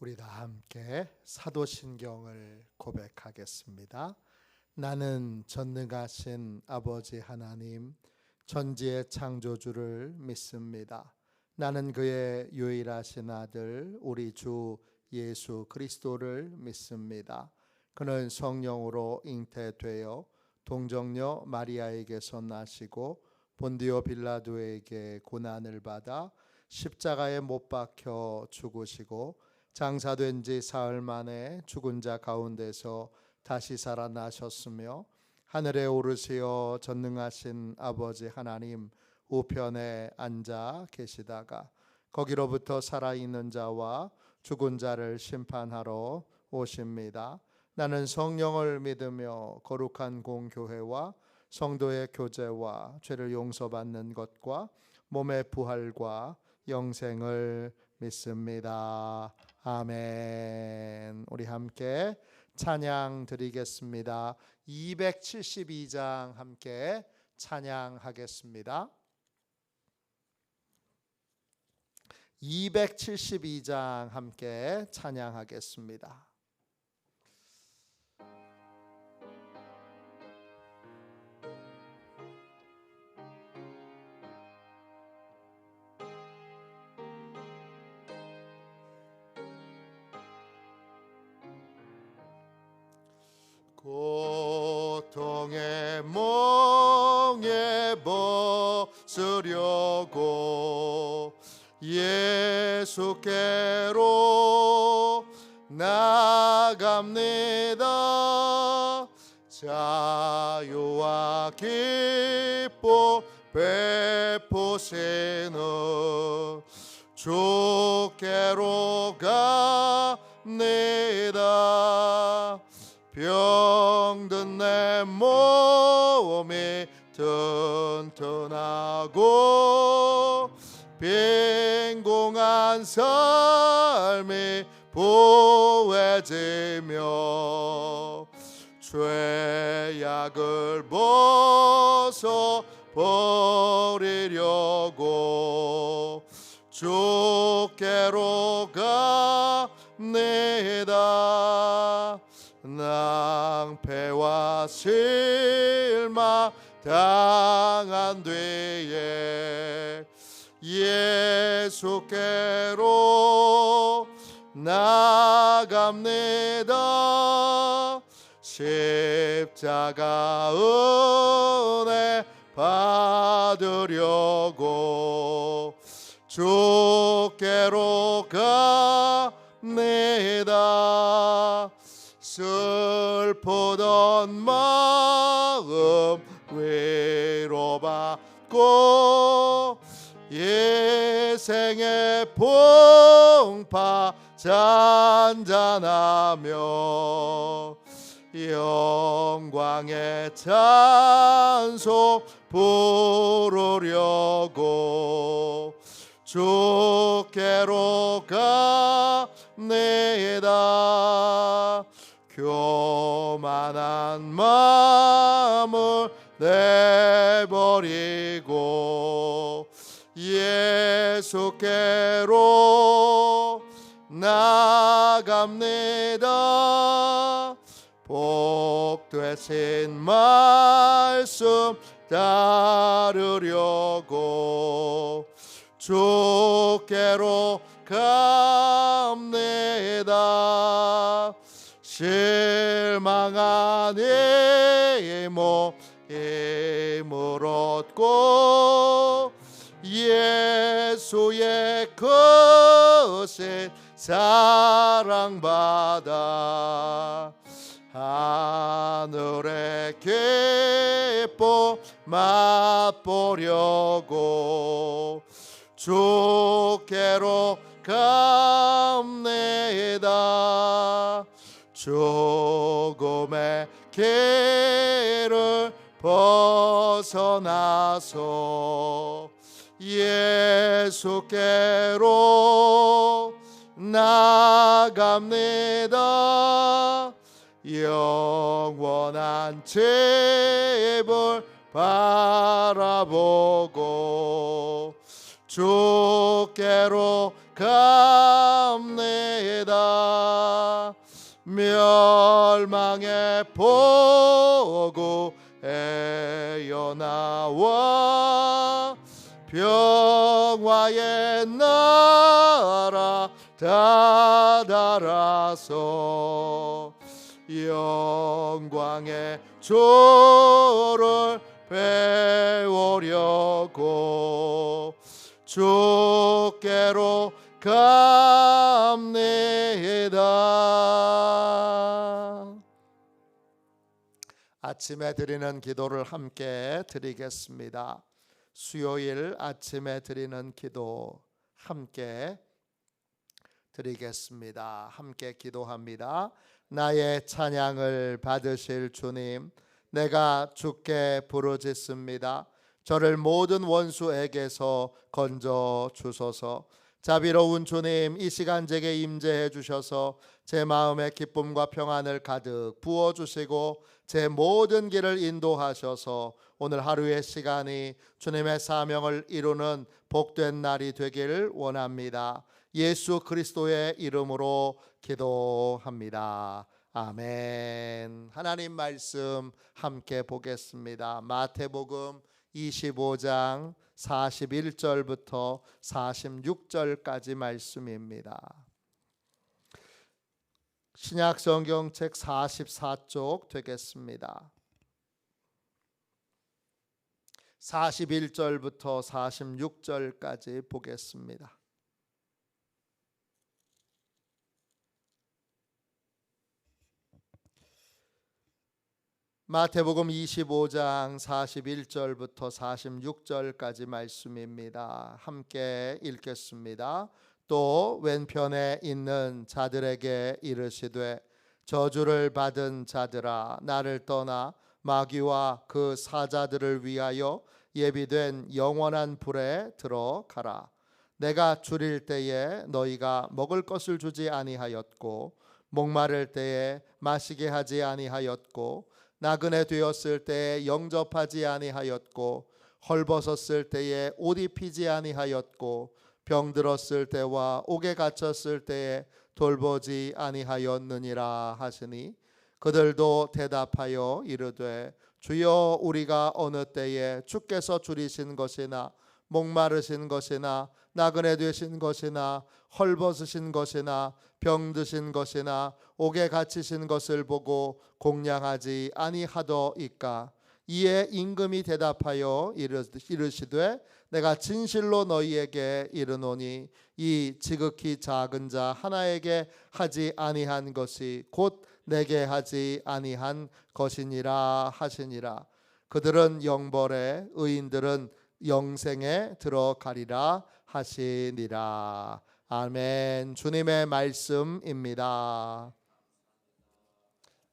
우리 다 함께 사도신경을 고백하겠습니다. 나는 전능하신 아버지 하나님, 전지의 창조주를 믿습니다. 나는 그의 유일하신 아들 우리 주 예수 그리스도를 믿습니다. 그는 성령으로 잉태되어 동정녀 마리아에게서 나시고 본디오 빌라도에게 고난을 받아 십자가에 못 박혀 죽으시고 장사된 지 사흘 만에 죽은 자 가운데서 다시 살아나셨으며 하늘에 오르시어 전능하신 아버지 하나님 우편에 앉아 계시다가 거기로부터 살아있는 자와 죽은 자를 심판하러 오십니다. 나는 성령을 믿으며 거룩한 공교회와 성도의 교제와 죄를 용서받는 것과 몸의 부활과 영생을 믿습니다. 아멘. 우리 함께 찬양 드리겠습니다. 272장 함께 찬양하겠습니다. 272장 함께 찬양하겠습니다. 고통의 멍에 벗으려고 예수께로 나갑니다. 자유와 기쁨 베푸시는 주께로 갑니다. 병든 내 몸이 튼튼하고 빈궁한 삶이 부해지며 죄악을 벗어버리려고 주께로 갑니다. 낭패와 실망 당한 뒤에 예수께로 나갑니다. 십자가 은혜 받으려고 주께로 갑니다. 슬프던 마음 위로받고 예생의 풍파 잔잔하며 영광의 찬송 부르려고 주께로 갑니다. 교만한 마음을 내버리고 예수께로 나갑니다. 복 되신 말씀 따르려고 주께로 갑니다. 실망한 이모 힘을 얻고 예수의 크신 사랑받아 하늘의 기쁨 맛보려고 주께로 갑니다. 죽음의 길을 벗어나서 예수께로 나갑니다. 영원한 집을 바라보고 주께로 갑니다. 멸망에 보고 에어나와 평화의 나라 다다라서 영광의 조를 배우려고 주께로 갑니다. 아침에 드리는 기도를 함께 드리겠습니다. 수요일 아침에 드리는 기도 함께 드리겠습니다. 함께 기도합니다. 나의 찬양을 받으실 주님, 내가 주께 부르짖습니다. 저를 모든 원수에게서 건져 주소서. 자비로운 주님, 이 시간 제게 임재해 주셔서 제 마음에 기쁨과 평안을 가득 부어 주시고 제 모든 길을 인도하셔서 오늘 하루의 시간이 주님의 사명을 이루는 복된 날이 되길 원합니다. 예수 그리스도의 이름으로 기도합니다. 아멘. 하나님 말씀 함께 보겠습니다. 마태복음 25장 41절부터 46절까지 말씀입니다. 신약 성경책 44쪽 되겠습니다. 41절부터 46절까지 보겠습니다. 마태복음 25장 41절부터 46절까지 말씀입니다. 함께 읽겠습니다. 또 왼편에 있는 자들에게 이르시되 저주를 받은 자들아 나를 떠나 마귀와 그 사자들을 위하여 예비된 영원한 불에 들어가라. 내가 줄일 때에 너희가 먹을 것을 주지 아니하였고 목마를 때에 마시게 하지 아니하였고 나그네 되었을 때에 영접하지 아니하였고 헐벗었을 때에 옷 입히지 아니하였고 병들었을 때와 옥에 갇혔을 때에 돌보지 아니하였느니라 하시니 그들도 대답하여 이르되 주여 우리가 어느 때에 주께서 줄이신 것이나 목마르신 것이나 나그네 되신 것이나 헐벗으신 것이나 병드신 것이나 옥에 갇히신 것을 보고 공양하지 아니하더이까. 이에 임금이 대답하여 이르시되 내가 진실로 너희에게 이르노니 이 지극히 작은 자 하나에게 하지 아니한 것이 곧 내게 하지 아니한 것이니라 하시니라. 그들은 영벌에 의인들은 영생에 들어가리라 하시니라. 아멘. 주님의 말씀입니다.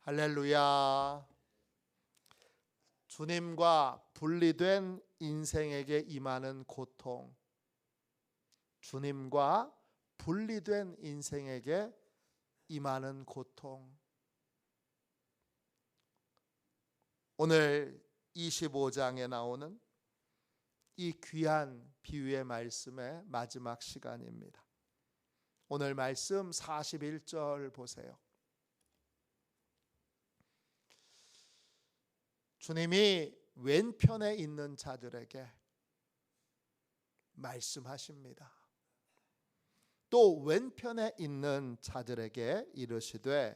할렐루야. 주님과 분리된 인생에게 임하는 고통, 주님과 분리된 인생에게 임하는 고통. 오늘 25장에 나오는 이 귀한 비유의 말씀의 마지막 시간입니다. 오늘 말씀 41절 보세요. 주님이 왼편에 있는 자들에게 말씀하십니다. 또 왼편에 있는 자들에게 이르시되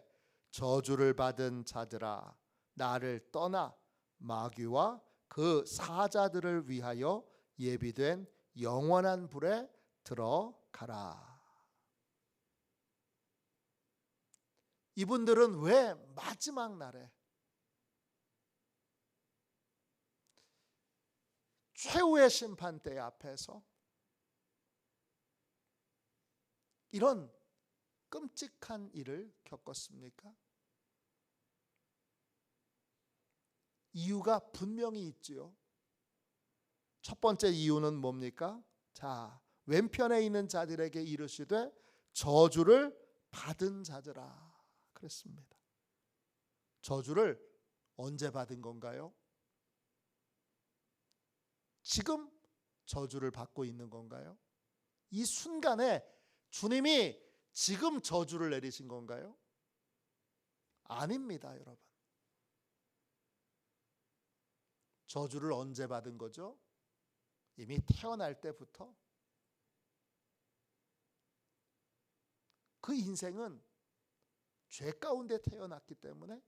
저주를 받은 자들아 나를 떠나 마귀와 그 사자들을 위하여 예비된 영원한 불에 들어가라. 이분들은 왜 마지막 날에 최후의 심판대 앞에서 이런 끔찍한 일을 겪었습니까? 이유가 분명히 있지요. 첫 번째 이유는 뭡니까? 자, 왼편에 있는 자들에게 이르시되 저주를 받은 자들아 그랬습니다. 저주를 언제 받은 건가요? 지금 저주를 받고 있는 건가요? 이 순간에 주님이 지금 저주를 내리신 건가요? 아닙니다, 여러분. 저주를 언제 받은 거죠? 이미 태어날 때부터. 그 인생은 죄 가운데 태어났기 때문에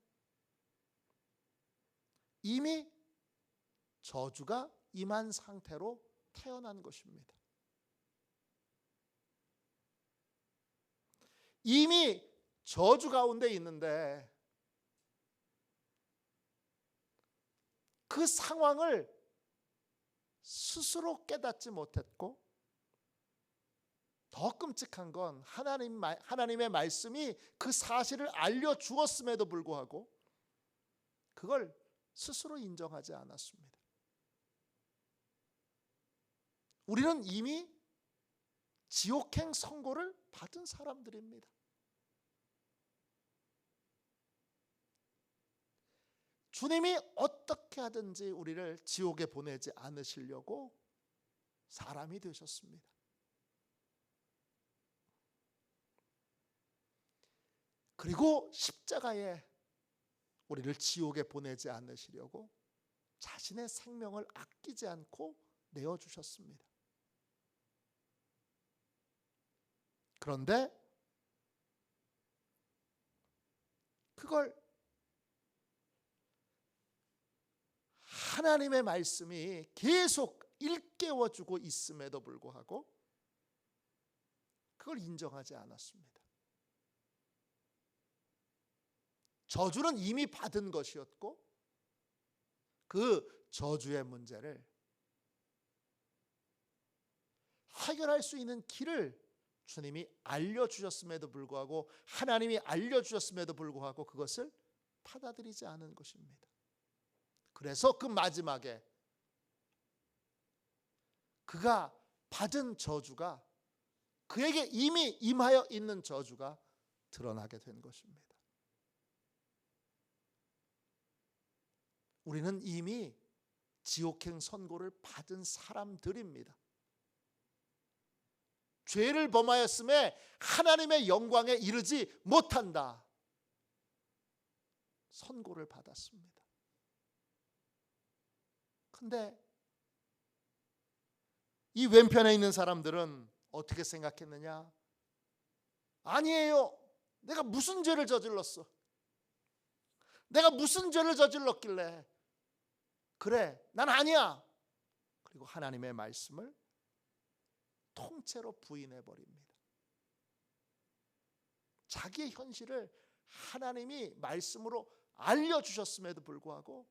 이미 저주가 임한 상태로 태어난 것입니다. 이미 저주 가운데 있는데 그 상황을 스스로 깨닫지 못했고, 더 끔찍한 건 하나님의 말씀이 그 사실을 알려주었음에도 불구하고 그걸 스스로 인정하지 않았습니다. 우리는 이미 지옥행 선고를 받은 사람들입니다. 주님이 어떻게 하든지 우리를 지옥에 보내지 않으시려고 사람이 되셨습니다. 그리고 십자가에 우리를 지옥에 보내지 않으시려고 자신의 생명을 아끼지 않고 내어주셨습니다. 그런데 그걸 하나님의 말씀이 계속 일깨워주고 있음에도 불구하고 그걸 인정하지 않았습니다. 저주는 이미 받은 것이었고 그 저주의 문제를 해결할 수 있는 길을 주님이 알려주셨음에도 불구하고, 하나님이 알려주셨음에도 불구하고 그것을 받아들이지 않은 것입니다. 그래서 그 마지막에 그가 받은 저주가, 그에게 이미 임하여 있는 저주가 드러나게 된 것입니다. 우리는 이미 지옥행 선고를 받은 사람들입니다. 죄를 범하였음에 하나님의 영광에 이르지 못한다, 선고를 받았습니다. 근데 이 왼편에 있는 사람들은 어떻게 생각했느냐? 아니에요, 내가 무슨 죄를 저질렀어? 내가 무슨 죄를 저질렀길래 그래, 난 아니야. 그리고 하나님의 말씀을 통째로 부인해 버립니다. 자기의 현실을 하나님이 말씀으로 알려주셨음에도 불구하고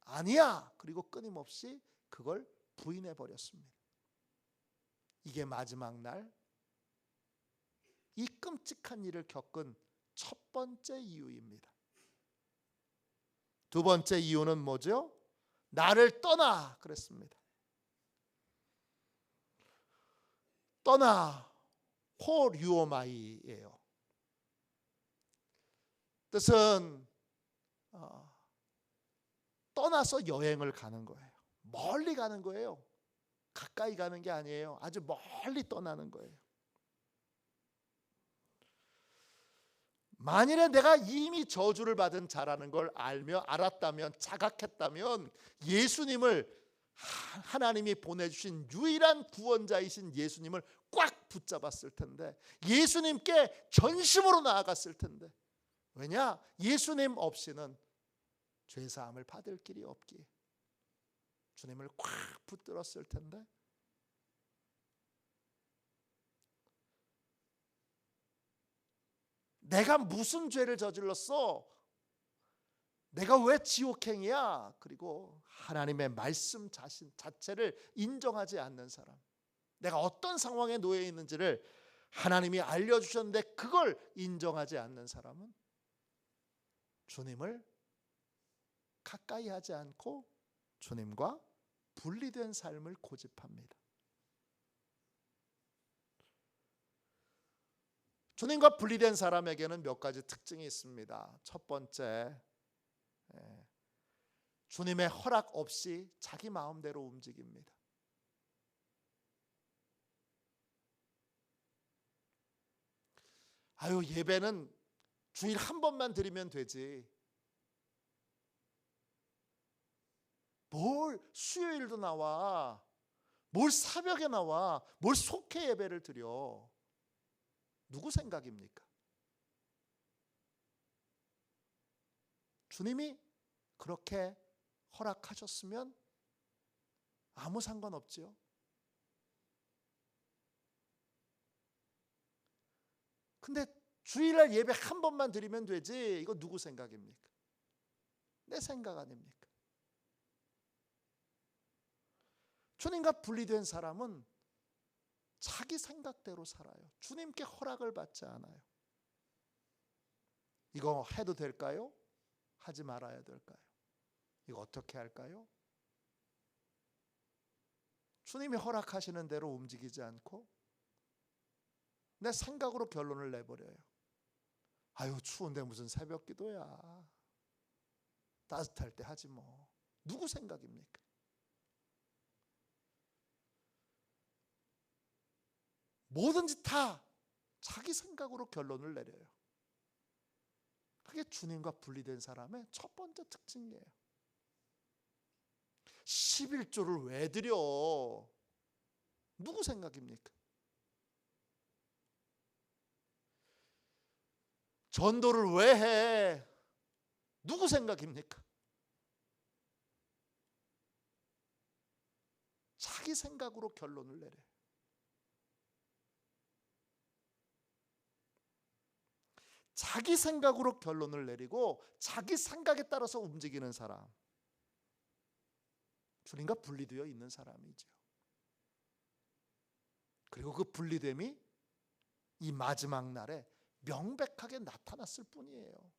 아니야, 그리고 끊임없이 그걸 부인해 버렸습니다. 이게 마지막 날 이 끔찍한 일을 겪은 첫 번째 이유입니다. 두 번째 이유는 뭐죠? 나를 떠나 그랬습니다. 떠나, 호류오마이예요. 뜻은 떠나서 여행을 가는 거예요. 멀리 가는 거예요. 가까이 가는 게 아니에요. 아주 멀리 떠나는 거예요. 만일에 내가 이미 저주를 받은 자라는 걸 알았다면, 자각했다면 예수님을, 하나님이 보내주신 유일한 구원자이신 예수님을 꽉 붙잡았을 텐데, 예수님께 전심으로 나아갔을 텐데, 왜냐? 예수님 없이는 죄사함을 받을 길이 없기에 주님을 꽉 붙들었을 텐데, 내가 무슨 죄를 저질렀어? 내가 왜 지옥행이야? 그리고 하나님의 말씀 자체를 인정하지 않는 사람, 내가 어떤 상황에 놓여 있는지를 하나님이 알려주셨는데 그걸 인정하지 않는 사람은 주님을 가까이 하지 않고 주님과 분리된 삶을 고집합니다. 주님과 분리된 사람에게는 몇 가지 특징이 있습니다. 첫 번째, 주님의 허락 없이 자기 마음대로 움직입니다. 예배는 주일 한 번만 드리면 되지. 뭘 수요일도 나와, 뭘 새벽에 나와, 뭘 속회 예배를 드려. 누구 생각입니까? 주님이 그렇게 허락하셨으면 아무 상관없지요. 근데 주일날 예배 한 번만 드리면 되지, 이거 누구 생각입니까? 내 생각 아닙니까? 주님과 분리된 사람은 자기 생각대로 살아요. 주님께 허락을 받지 않아요. 이거 해도 될까요? 하지 말아야 될까요? 이거 어떻게 할까요? 주님이 허락하시는 대로 움직이지 않고 내 생각으로 결론을 내버려요. 아유, 추운데 무슨 새벽 기도야. 따뜻할 때 하지 뭐. 누구 생각입니까? 뭐든지 다 자기 생각으로 결론을 내려요. 그게 주님과 분리된 사람의 첫 번째 특징이에요. 11조를 왜 드려? 누구 생각입니까? 전도를 왜 해? 누구 생각입니까? 자기 생각으로 결론을 내려요. 자기 생각으로 결론을 내리고 자기 생각에 따라서 움직이는 사람, 주님과 분리되어 있는 사람이죠. 그리고 그 분리됨이 이 마지막 날에 명백하게 나타났을 뿐이에요.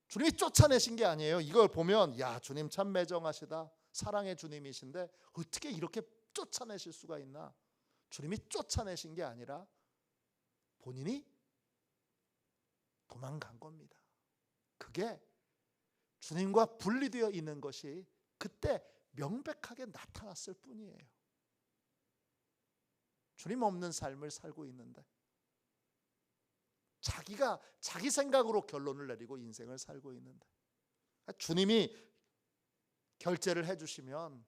주님이 쫓아내신 게 아니에요. 이걸 보면 야, 주님 참 매정하시다, 사랑의 주님이신데 어떻게 이렇게 쫓아내실 수가 있나? 주님이 쫓아내신 게 아니라 본인이 도망간 겁니다. 그게 주님과 분리되어 있는 것이 그때 명백하게 나타났을 뿐이에요. 주님 없는 삶을 살고 있는데 자기가 자기 생각으로 결론을 내리고 인생을 살고 있는데 주님이 결제를 해주시면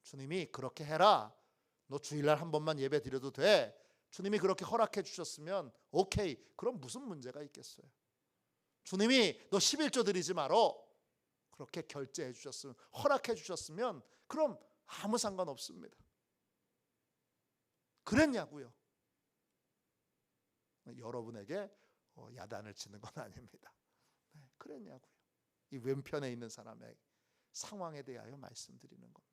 주님이 그렇게 해라, 너 주일날 한 번만 예배 드려도 돼, 주님이 그렇게 허락해 주셨으면 오케이, 그럼 무슨 문제가 있겠어요? 주님이 너 11조 드리지 말어, 그렇게 결제해 주셨으면, 허락해 주셨으면 그럼 아무 상관없습니다. 그랬냐고요? 여러분에게 야단을 치는 건 아닙니다. 그랬냐고요? 이 왼편에 있는 사람의 상황에 대하여 말씀드리는 겁니다.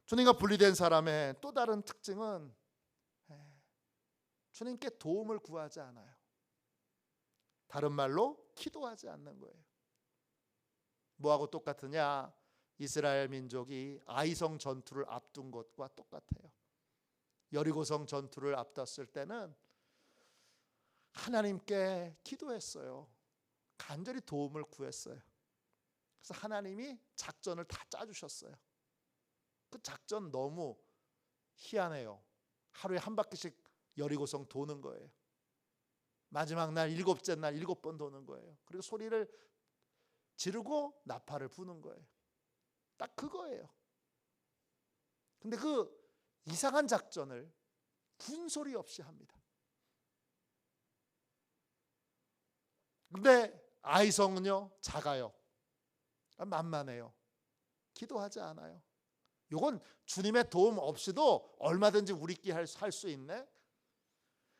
주님과 분리된 사람의 또 다른 특징은 주님께 도움을 구하지 않아요. 다른 말로 기도하지 않는 거예요. 뭐하고 똑같으냐? 이스라엘 민족이 아이성 전투를 앞둔 것과 똑같아요. 여리고성 전투를 앞뒀을 때는 하나님께 기도했어요. 간절히 도움을 구했어요. 그래서 하나님이 작전을 다 짜주셨어요. 그 작전 너무 희한해요. 하루에 한 바퀴씩 여리고성 도는 거예요. 마지막 날 7째 날 7번 도는 거예요. 그리고 소리를 지르고 나팔을 부는 거예요. 딱 그거예요. 근데 그 이상한 작전을 군소리 없이 합니다. 근데 아이성은요, 작아요. 만만해요. 기도하지 않아요. 이건 주님의 도움 없이도 얼마든지 우리끼리 할 수 있네.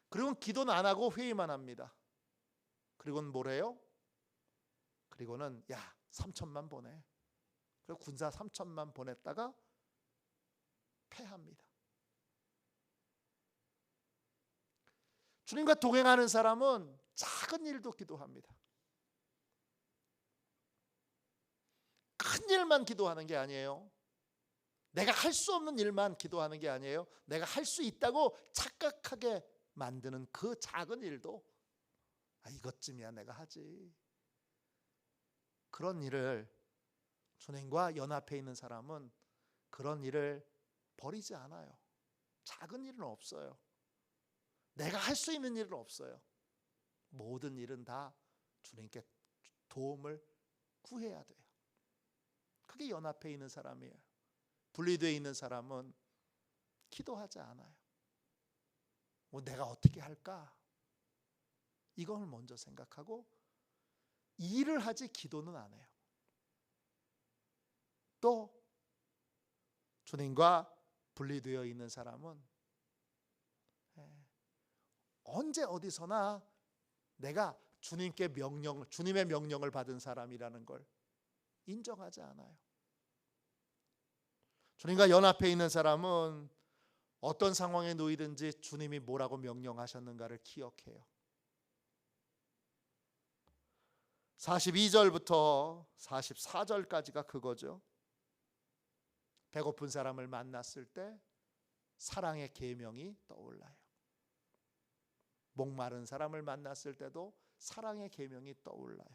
그리고 기도는 안 하고 회의만 합니다. 그리고는 뭐래요? 그리고는 야, 3천만 보내. 그리고 군사 3천만 보냈다가 패합니다. 주님과 동행하는 사람은 작은 일도 기도합니다. 큰 일만 기도하는 게 아니에요. 내가 할 수 없는 일만 기도하는 게 아니에요. 내가 할 수 있다고 착각하게 만드는 그 작은 일도 이것쯤이야 내가 하지. 그런 일을 주님과 연합해 있는 사람은 그런 일을 버리지 않아요. 작은 일은 없어요. 내가 할 수 있는 일은 없어요. 모든 일은 다 주님께 도움을 구해야 돼요. 그게 연합해 있는 사람이에요. 분리되어 있는 사람은 기도하지 않아요. 내가 어떻게 할까? 이걸 먼저 생각하고 일을 하지 기도는 안 해요. 또 주님과 분리되어 있는 사람은 언제 어디서나 내가 주님의 명령을 받은 사람이라는 걸 인정하지 않아요. 주님과 연합해 있는 사람은 어떤 상황에 놓이든지 주님이 뭐라고 명령하셨는가를 기억해요. 42절부터 44절까지가 그거죠. 배고픈 사람을 만났을 때 사랑의 계명이 떠올라요. 목마른 사람을 만났을 때도 사랑의 계명이 떠올라요.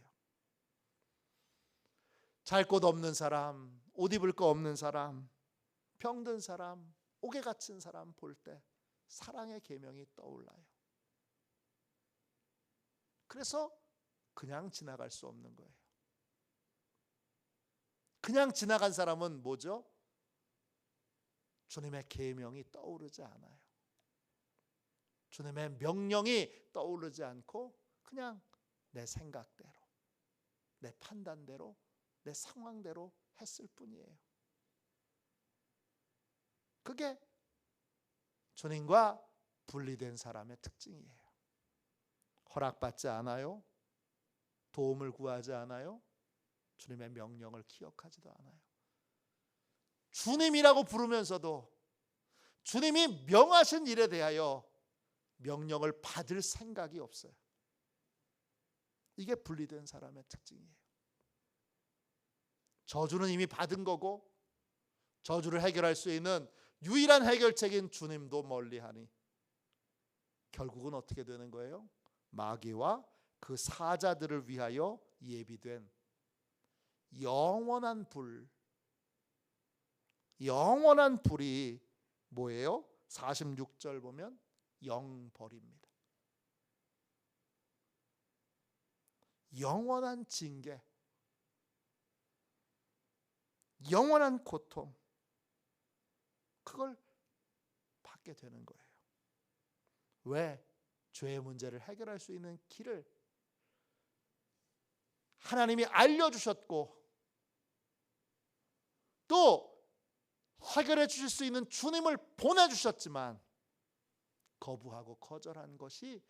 잘 곳 없는 사람, 옷 입을 거 없는 사람, 병든 사람, 옥에 갇힌 사람 볼 때 사랑의 계명이 떠올라요. 그래서 그냥 지나갈 수 없는 거예요. 그냥 지나간 사람은 뭐죠? 주님의 계명이 떠오르지 않아요. 주님의 명령이 떠오르지 않고 그냥 내 생각대로, 내 판단대로, 내 상황대로 했을 뿐이에요. 그게 주님과 분리된 사람의 특징이에요. 허락받지 않아요. 도움을 구하지 않아요. 주님의 명령을 기억하지도 않아요. 주님이라고 부르면서도 주님이 명하신 일에 대하여 명령을 받을 생각이 없어요. 이게 분리된 사람의 특징이에요. 저주는 이미 받은 거고 저주를 해결할 수 있는 유일한 해결책인 주님도 멀리하니 결국은 어떻게 되는 거예요? 마귀와 그 사자들을 위하여 예비된 영원한 불이 뭐예요? 46절 보면 영벌입니다. 영원한 징계, 영원한 고통, 그걸 받게 되는 거예요. 왜? 죄의 문제를 해결할 수 있는 길을 하나님이 알려주셨고 또 해결해 주실 수 있는 주님을 보내주셨지만 거부하고 거절한 것이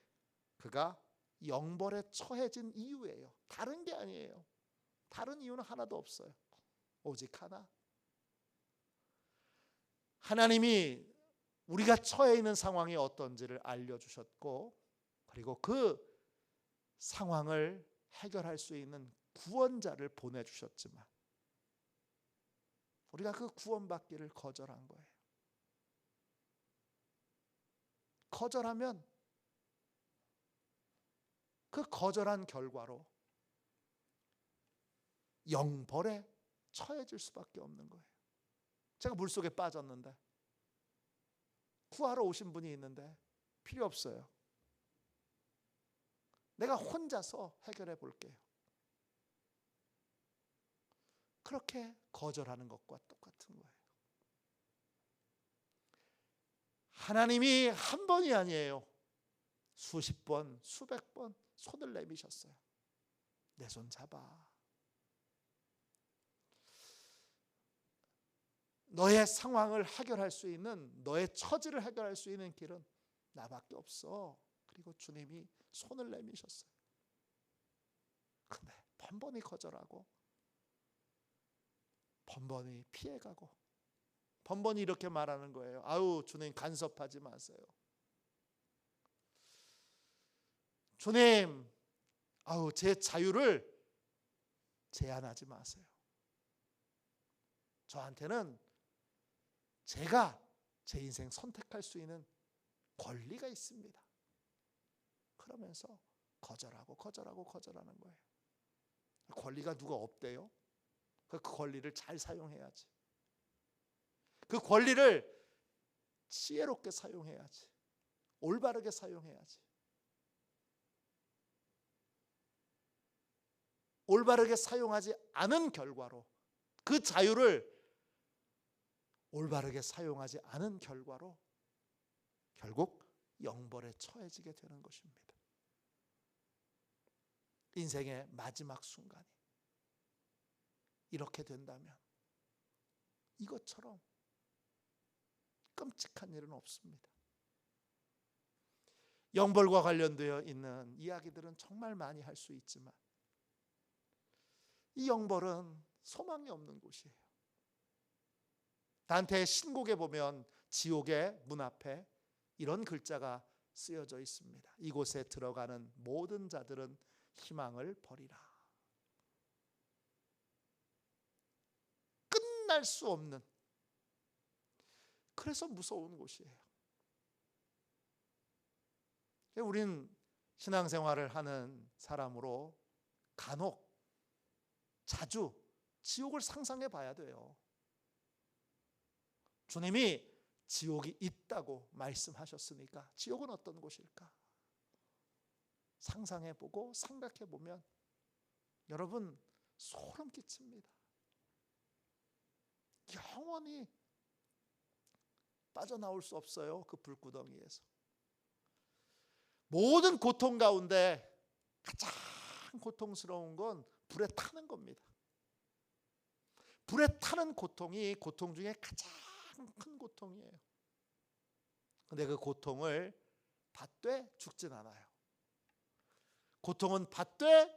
그가 영벌에 처해진 이유예요. 다른 게 아니에요. 다른 이유는 하나도 없어요. 오직 하나. 하나님이 우리가 처해 있는 상황이 어떤지를 알려주셨고 그리고 그 상황을 해결할 수 있는 구원자를 보내주셨지만 우리가 그 구원받기를 거절한 거예요. 거절하면 그 거절한 결과로 영벌에 처해질 수밖에 없는 거예요. 제가 물속에 빠졌는데 구하러 오신 분이 있는데 필요 없어요. 내가 혼자서 해결해 볼게요. 그렇게 거절하는 것과 똑같은 거예요. 하나님이 한 번이 아니에요. 수십 번, 수백 번 손을 내미셨어요. 내 손 잡아. 너의 상황을 해결할 수 있는, 너의 처지를 해결할 수 있는 길은 나밖에 없어. 그리고 주님이 손을 내미셨어요. 근데 번번이 거절하고 번번이 피해가고 번번이 이렇게 말하는 거예요. 아유, 주님 간섭하지 마세요. 주님, 아유, 제 자유를 제한하지 마세요. 저한테는 제가 제 인생 선택할 수 있는 권리가 있습니다. 그러면서 거절하는 거예요. 권리가 누가 없대요? 그 권리를 잘 사용해야지. 그 권리를 지혜롭게 사용해야지. 올바르게 사용해야지. 올바르게 사용하지 않은 결과로, 그 자유를 올바르게 사용하지 않은 결과로 결국 영벌에 처해지게 되는 것입니다. 인생의 마지막 순간이 이렇게 된다면 이것처럼 끔찍한 일은 없습니다. 영벌과 관련되어 있는 이야기들은 정말 많이 할 수 있지만 이 영벌은 소망이 없는 곳이에요. 단테의 신곡에 보면 지옥의 문 앞에 이런 글자가 쓰여져 있습니다. 이곳에 들어가는 모든 자들은 희망을 버리라. 끝날 수 없는, 그래서 무서운 곳이에요. 우린 신앙생활을 하는 사람으로 간혹 자주 지옥을 상상해 봐야 돼요. 주님이 지옥이 있다고 말씀하셨으니까 지옥은 어떤 곳일까? 상상해 보고 생각해 보면 여러분 소름 끼칩니다. 영원히 빠져나올 수 없어요. 그 불구덩이에서. 모든 고통 가운데 가장 고통스러운 건 불에 타는 겁니다. 불에 타는 고통이 고통 중에 가장 큰 고통이에요. 근데 그 고통을 받되 죽진 않아요. 고통은 받되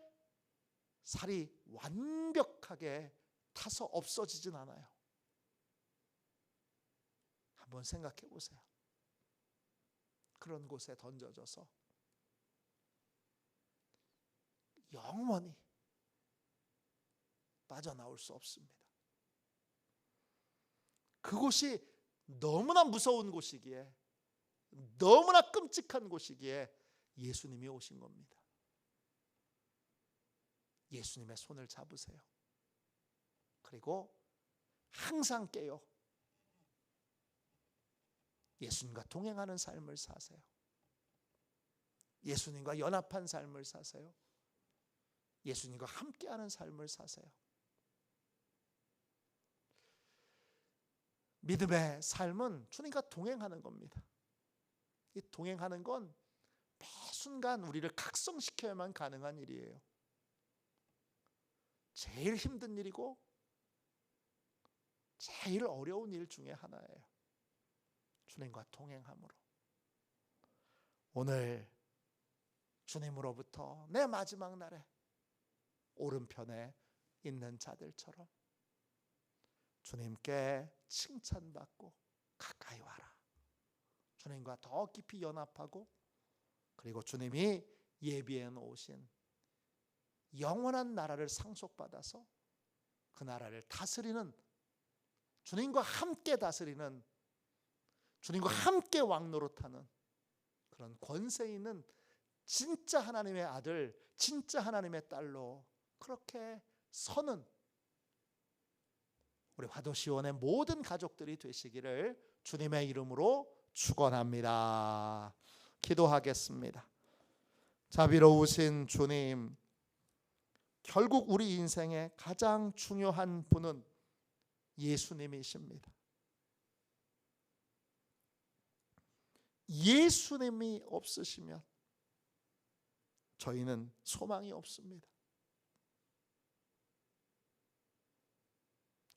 살이 완벽하게 타서 없어지진 않아요. 한번 생각해 보세요. 그런 곳에 던져져서 영원히 빠져나올 수 없습니다. 그곳이 너무나 무서운 곳이기에, 너무나 끔찍한 곳이기에 예수님이 오신 겁니다. 예수님의 손을 잡으세요. 그리고 항상 깨어 예수님과 동행하는 삶을 사세요. 예수님과 연합한 삶을 사세요. 예수님과 함께하는 삶을 사세요. 믿음의 삶은 주님과 동행하는 겁니다. 이 동행하는 건 매 순간 우리를 각성시켜야만 가능한 일이에요. 제일 힘든 일이고 제일 어려운 일 중에 하나예요. 주님과 동행함으로. 오늘 주님으로부터 내 마지막 날에 오른편에 있는 자들처럼 주님께 칭찬받고 가까이 와라. 주님과 더 깊이 연합하고, 그리고 주님이 예비해 놓으신 영원한 나라를 상속받아서 그 나라를 다스리는, 주님과 함께 다스리는, 주님과 함께 왕노릇하는 그런 권세 있는 진짜 하나님의 아들, 진짜 하나님의 딸로 그렇게 서는 우리 화도시원의 모든 가족들이 되시기를 주님의 이름으로 축원합니다. 기도하겠습니다. 자비로우신 주님, 결국 우리 인생의 가장 중요한 분은 예수님이십니다. 예수님이 없으시면 저희는 소망이 없습니다.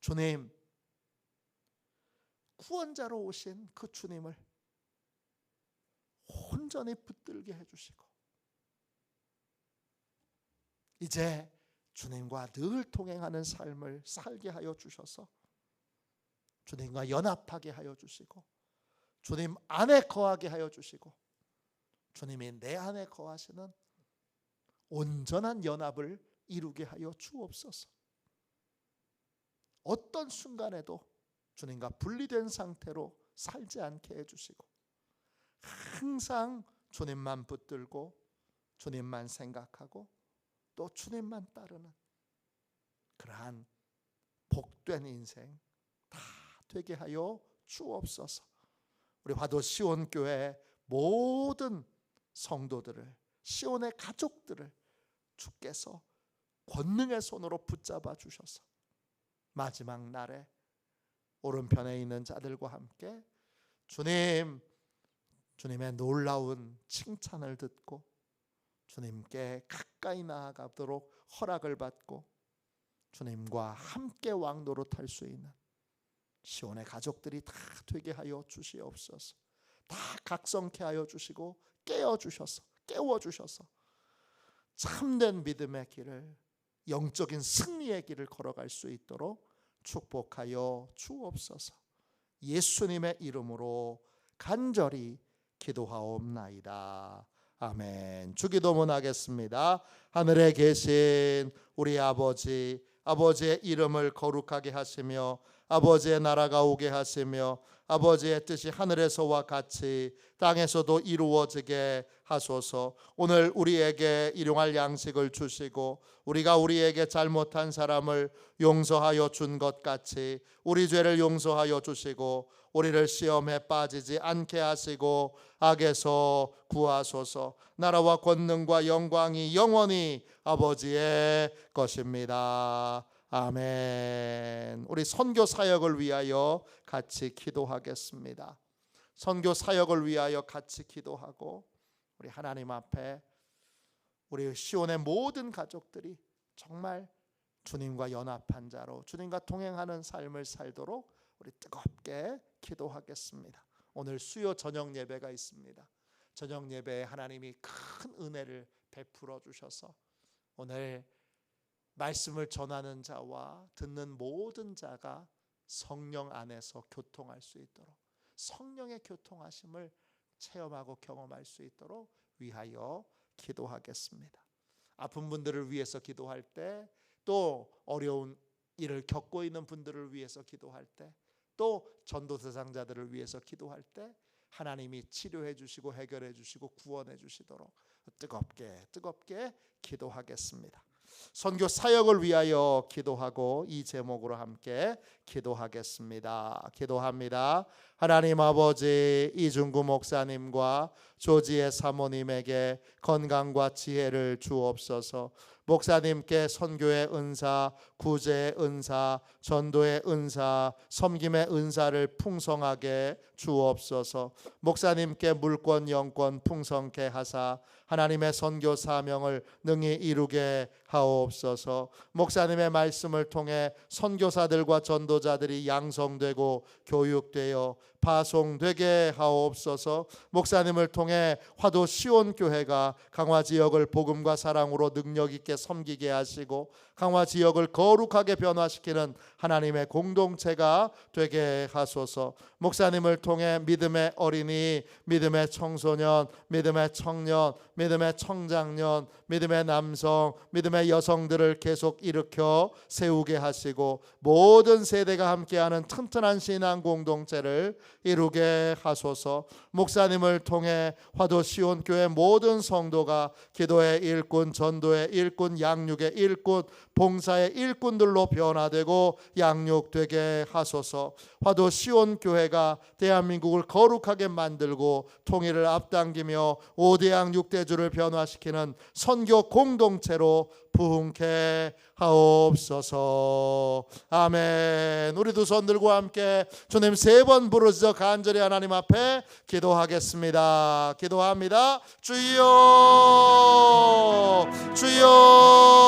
주님, 구원자로 오신 그 주님을 온전히 붙들게 해주시고, 이제 주님과 늘 동행하는 삶을 살게 하여 주셔서 주님과 연합하게 하여 주시고, 주님 안에 거하게 하여 주시고, 주님이 내 안에 거하시는 온전한 연합을 이루게 하여 주옵소서. 어떤 순간에도 주님과 분리된 상태로 살지 않게 해주시고, 항상 주님만 붙들고 주님만 생각하고 또 주님만 따르는 그러한 복된 인생 다 되게 하여 주옵소서. 우리 화도 시온교회 모든 성도들을, 시온의 가족들을 주께서 권능의 손으로 붙잡아 주셔서 마지막 날에 오른편에 있는 자들과 함께 주님의 놀라운 칭찬을 듣고 주님께 가까이 나아가도록 허락을 받고 주님과 함께 왕도로 탈 수 있는 시온의 가족들이 다 되게 하여 주시옵소서. 다 각성케 하여 주시고 깨워주셔서 참된 믿음의 길을, 영적인 승리의 길을 걸어갈 수 있도록 축복하여 주옵소서. 예수님의 이름으로 간절히 기도하옵나이다. 아멘. 주기도문 하겠습니다. 하늘에 계신 우리 아버지, 아버지의 이름을 거룩하게 하시며 아버지의 나라가 오게 하시며 아버지의 뜻이 하늘에서와 같이 땅에서도 이루어지게 하소서. 오늘 우리에게 일용할 양식을 주시고 우리가 우리에게 잘못한 사람을 용서하여 준 것 같이 우리 죄를 용서하여 주시고 우리를 시험에 빠지지 않게 하시고 악에서 구하소서. 나라와 권능과 영광이 영원히 아버지의 것입니다. 아멘. 우리 선교 사역을 위하여 같이 기도하겠습니다. 선교 사역을 위하여 같이 기도하고 우리 하나님 앞에 우리 시온의 모든 가족들이 정말 주님과 연합한 자로 주님과 동행하는 삶을 살도록 우리 뜨겁게 기도하겠습니다. 오늘 수요 저녁 예배가 있습니다. 저녁 예배에 하나님이 큰 은혜를 베풀어 주셔서 오늘 말씀을 전하는 자와 듣는 모든 자가 성령 안에서 교통할 수 있도록, 성령의 교통하심을 체험하고 경험할 수 있도록 위하여 기도하겠습니다. 아픈 분들을 위해서 기도할 때, 또 어려운 일을 겪고 있는 분들을 위해서 기도할 때, 또 전도 대상자들을 위해서 기도할 때 하나님이 치료해 주시고 해결해 주시고 구원해 주시도록 뜨겁게 기도하겠습니다. 선교 사역을 위하여 기도하고 이 제목으로 함께 기도하겠습니다. 기도합니다. 하나님 아버지, 이중구 목사님과 조지의 사모님에게 건강과 지혜를 주옵소서. 목사님께 선교의 은사, 구제의 은사, 전도의 은사, 섬김의 은사를 풍성하게 주옵소서. 목사님께 물권 영권 풍성케 하사 하나님의 선교 사명을 능히 이루게 하옵소서. 목사님의 말씀을 통해 선교사들과 전도자들이 양성되고 교육되어 파송되게 하옵소서. 목사님을 통해 화도 시온교회가 강화 지역을 복음과 사랑으로 능력 있게 섬기게 하시고 강화 지역을 거룩하게 변화시키는 하나님의 공동체가 되게 하소서. 목사님을 통해 믿음의 어린이, 믿음의 청소년, 믿음의 청년, 믿음의 청장년, 믿음의 남성, 믿음의 여성들을 계속 일으켜 세우게 하시고 모든 세대가 함께하는 튼튼한 신앙 공동체를 이루게 하소서. 목사님을 통해 화도 시온교회 모든 성도가 기도의 일꾼, 전도의 일꾼, 양육의 일꾼, 봉사의 일꾼들로 변화되고 양육되게 하소서. 화도 시온교회가 대한민국을 거룩하게 만들고 통일을 앞당기며 5대양 6대주를 변화시키는 선교 공동체로 부흥케 하옵소서. 아멘. 우리 두 손 들고 함께 주님 3번 부르짖어 간절히 하나님 앞에 기도하겠습니다. 기도합니다. 주여, 주여.